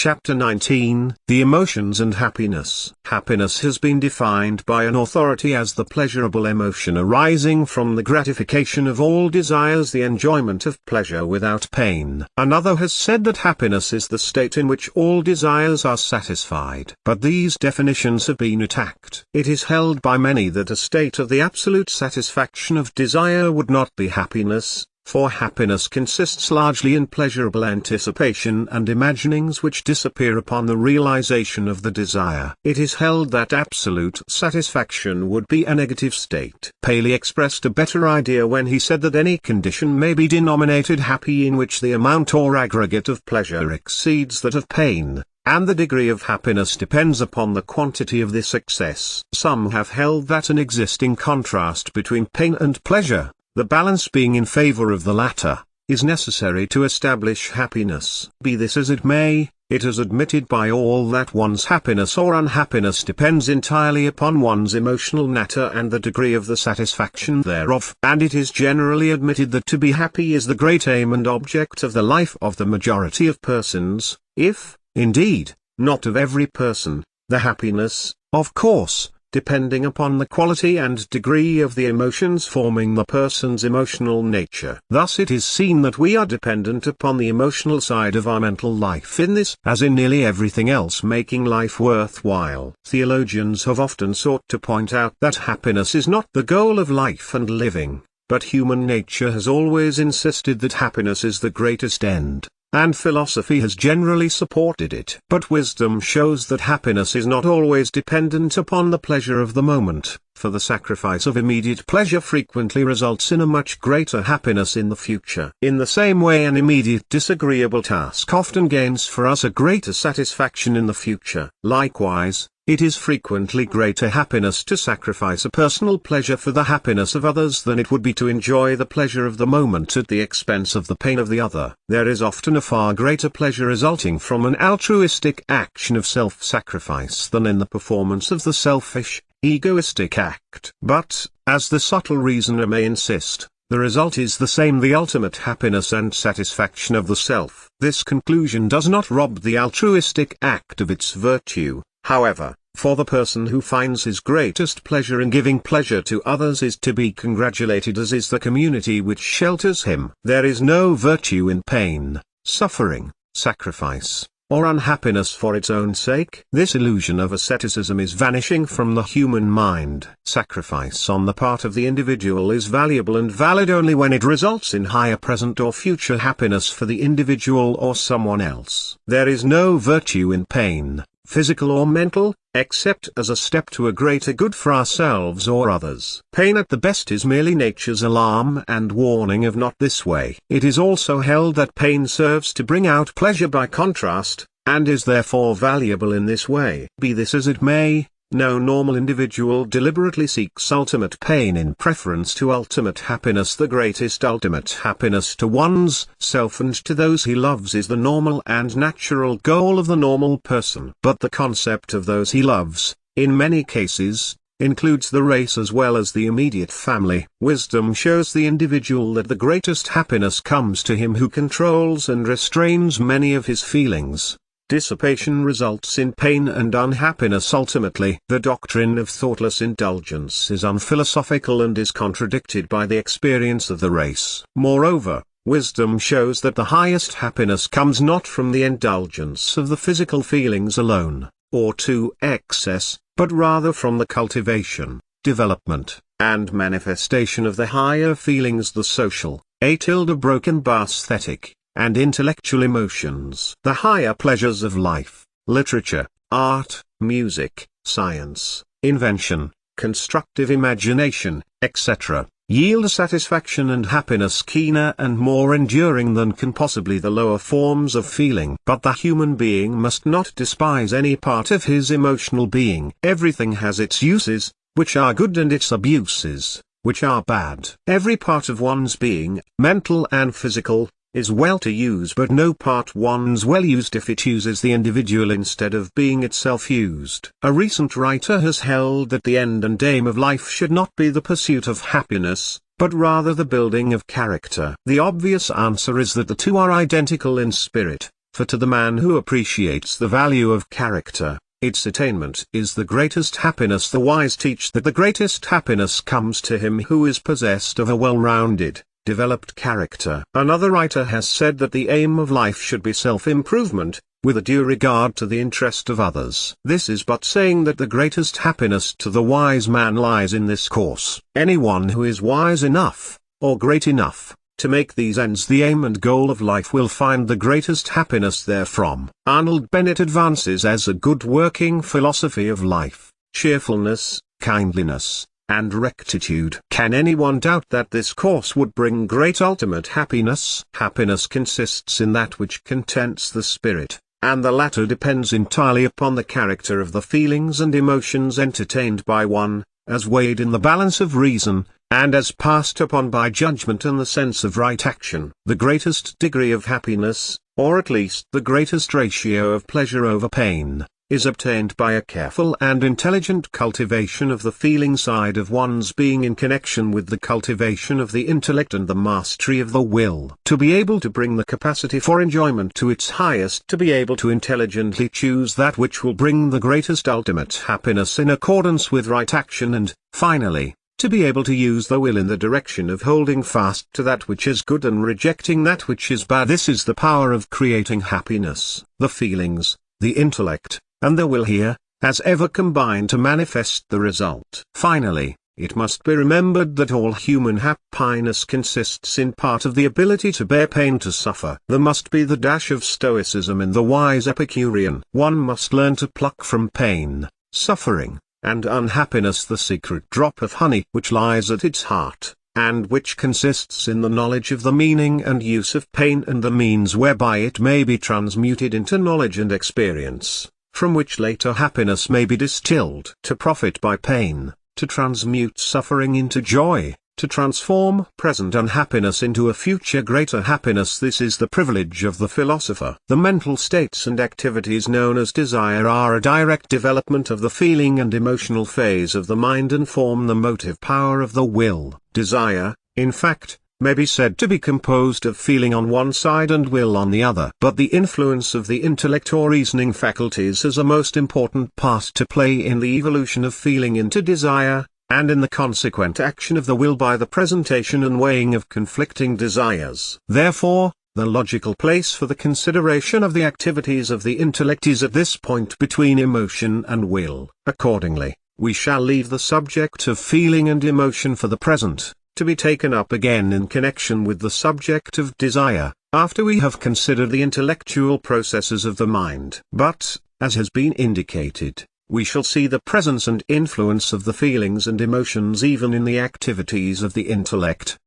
Chapter 19, The Emotions and Happiness. Happiness has been defined by an authority as the pleasurable emotion arising from the gratification of all desires, the enjoyment of pleasure without pain. Another has said that happiness is the state in which all desires are satisfied. But these definitions have been attacked. It is held by many that a state of the absolute satisfaction of desire would not be happiness, for happiness consists largely in pleasurable anticipation and imaginings which disappear upon the realization of the desire. It is held that absolute satisfaction would be a negative state. Paley expressed a better idea when he said that any condition may be denominated happy in which the amount or aggregate of pleasure exceeds that of pain, and the degree of happiness depends upon the quantity of this excess. Some have held that an existing contrast between pain and pleasure, the balance being in favor of the latter, is necessary to establish happiness. Be this as it may, it is admitted by all that one's happiness or unhappiness depends entirely upon one's emotional nature and the degree of the satisfaction thereof. And it is generally admitted that to be happy is the great aim and object of the life of the majority of persons, if, indeed, not of every person, the happiness, of course, depending upon the quality and degree of the emotions forming the person's emotional nature. Thus it is seen that we are dependent upon the emotional side of our mental life in this, as in nearly everything else making life worthwhile. Theologians have often sought to point out that happiness is not the goal of life and living, but human nature has always insisted that happiness is the greatest end, and philosophy has generally supported it. But wisdom shows that happiness is not always dependent upon the pleasure of the moment, for the sacrifice of immediate pleasure frequently results in a much greater happiness in the future. In the same way, an immediate disagreeable task often gains for us a greater satisfaction in the future. Likewise, it is frequently greater happiness to sacrifice a personal pleasure for the happiness of others than it would be to enjoy the pleasure of the moment at the expense of the pain of the other. There is often a far greater pleasure resulting from an altruistic action of self-sacrifice than in the performance of the selfish, egoistic act. But, as the subtle reasoner may insist, the result is the same: the ultimate happiness and satisfaction of the self. This conclusion does not rob the altruistic act of its virtue, however, for the person who finds his greatest pleasure in giving pleasure to others is to be congratulated, as is the community which shelters him. There is no virtue in pain, suffering, sacrifice, or unhappiness for its own sake. This illusion of asceticism is vanishing from the human mind. Sacrifice on the part of the individual is valuable and valid only when it results in higher present or future happiness for the individual or someone else. There is no virtue in pain, physical or mental, except as a step to a greater good for ourselves or others. Pain at the best is merely nature's alarm and warning of not this way. It is also held that pain serves to bring out pleasure by contrast, and is therefore valuable in this way. Be this as it may, no normal individual deliberately seeks ultimate pain in preference to ultimate happiness. The greatest ultimate happiness to one's self and to those he loves is the normal and natural goal of the normal person. But the concept of those he loves, in many cases, includes the race as well as the immediate family. Wisdom shows the individual that the greatest happiness comes to him who controls and restrains many of his feelings. Dissipation results in pain and unhappiness ultimately. The doctrine of thoughtless indulgence is unphilosophical and is contradicted by the experience of the race. Moreover, wisdom shows that the highest happiness comes not from the indulgence of the physical feelings alone, or to excess, but rather from the cultivation, development, and manifestation of the higher feelings, the social, aesthetic, and intellectual emotions. The higher pleasures of life, literature, art, music, science, invention, constructive imagination, etc., yield a satisfaction and happiness keener and more enduring than can possibly the lower forms of feeling. But the human being must not despise any part of his emotional being. Everything has its uses, which are good, and its abuses, which are bad. Every part of one's being, mental and physical, is well to use, but no part one's well used if it uses the individual instead of being itself used. A recent writer has held that the end and aim of life should not be the pursuit of happiness, but rather the building of character. The obvious answer is that the two are identical in spirit, For to the man who appreciates the value of character, its attainment is the greatest happiness. The wise teach that the greatest happiness comes to him who is possessed of a well-rounded, developed character. Another writer has said that the aim of life should be self-improvement, with a due regard to the interest of others. This is but saying that the greatest happiness to the wise man lies in this course. Anyone who is wise enough, or great enough, to make these ends the aim and goal of life will find the greatest happiness therefrom. Arnold Bennett advances as a good working philosophy of life, cheerfulness, kindliness, and rectitude. Can anyone doubt that this course would bring great ultimate happiness? Happiness consists in that which contents the spirit, and the latter depends entirely upon the character of the feelings and emotions entertained by one, as weighed in the balance of reason, and as passed upon by judgment and the sense of right action. The greatest degree of happiness, or at least the greatest ratio of pleasure over pain, is obtained by a careful and intelligent cultivation of the feeling side of one's being in connection with the cultivation of the intellect and the mastery of the will. To be able to bring the capacity for enjoyment to its highest, to be able to intelligently choose that which will bring the greatest ultimate happiness in accordance with right action, and, finally, to be able to use the will in the direction of holding fast to that which is good and rejecting that which is bad. This is the power of creating happiness. The feelings, the intellect, and the will here, as ever combine to manifest the result. Finally, it must be remembered that all human happiness consists in part of the ability to bear pain, to suffer. There must be the dash of stoicism in the wise Epicurean. One must learn to pluck from pain, suffering, and unhappiness the secret drop of honey which lies at its heart, and which consists in the knowledge of the meaning and use of pain and the means whereby it may be transmuted into knowledge and experience, from which later happiness may be distilled. To profit by pain, to transmute suffering into joy, to transform present unhappiness into a future greater happiness, this is the privilege of the philosopher. The mental states and activities known as desire are a direct development of the feeling and emotional phase of the mind and form the motive power of the will. Desire, in fact, may be said to be composed of feeling on one side and will on the other. But the influence of the intellect or reasoning faculties has a most important part to play in the evolution of feeling into desire, and in the consequent action of the will by the presentation and weighing of conflicting desires. Therefore, the logical place for the consideration of the activities of the intellect is at this point between emotion and will. Accordingly, we shall leave the subject of feeling and emotion for the present, to be taken up again in connection with the subject of desire, after we have considered the intellectual processes of the mind. But, as has been indicated, we shall see the presence and influence of the feelings and emotions even in the activities of the intellect,